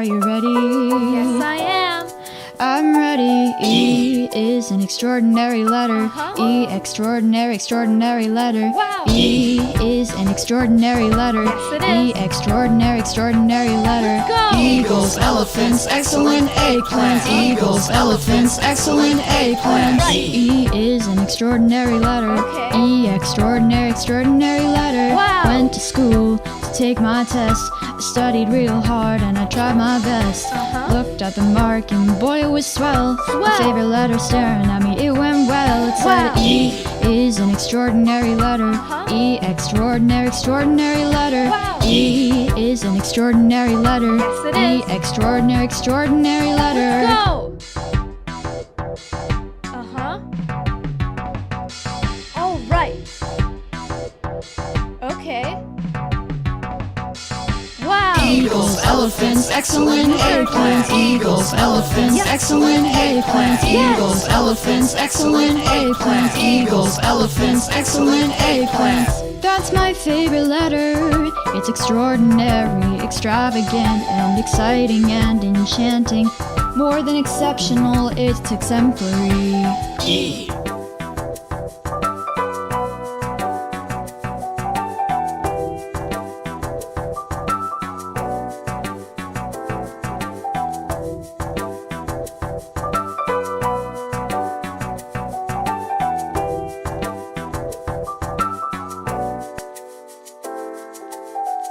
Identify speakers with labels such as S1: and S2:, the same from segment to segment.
S1: Are you ready?
S2: Yes, I am.
S1: I'm ready. E is an extraordinary letter. E, extraordinary, extraordinary letter.
S2: Wow.
S1: E is an extraordinary letter.
S2: Yes, it
S1: E,
S2: is.
S1: extraordinary, extraordinary letter.
S2: Go.
S1: Eagles, elephants, excellent eggplants. Eagles, elephants, excellent eggplants.
S2: Right.
S1: E is an extraordinary letter.
S2: Okay.
S1: E, extraordinary, extraordinary letter.
S2: Wow.
S1: Went to school to take my test. I studied real hard and I tried my best. Looked at the mark and boy, it was swell. My favorite letter staring at me, it went well. It said
S2: Wow.
S1: E is an extraordinary letter. E, extraordinary, extraordinary letter.
S2: Wow.
S1: E is an extraordinary letter.
S2: Yes, it
S1: E,
S2: is.
S1: extraordinary, extraordinary letter.
S2: Go. All right. Okay. Wow.
S1: Eagles, elephants, excellent eggplants. Eagles, elephants,
S2: Yes.
S1: excellent eggplants.
S2: Yes.
S1: Eagles, elephants, excellent eggplants. Eagles, elephants, excellent eggplants. That's my favorite letter. It's extraordinary, extravagant, and exciting and enchanting. More than exceptional, it's exemplary. E.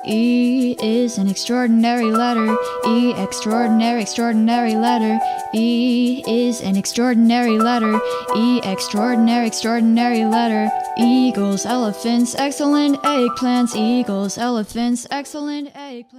S1: E is an extraordinary letter. E, extraordinary, extraordinary letter. E is an extraordinary letter. E, extraordinary, extraordinary letter. Eagles, elephants, excellent eggplants. Eagles, elephants, excellent eggplants.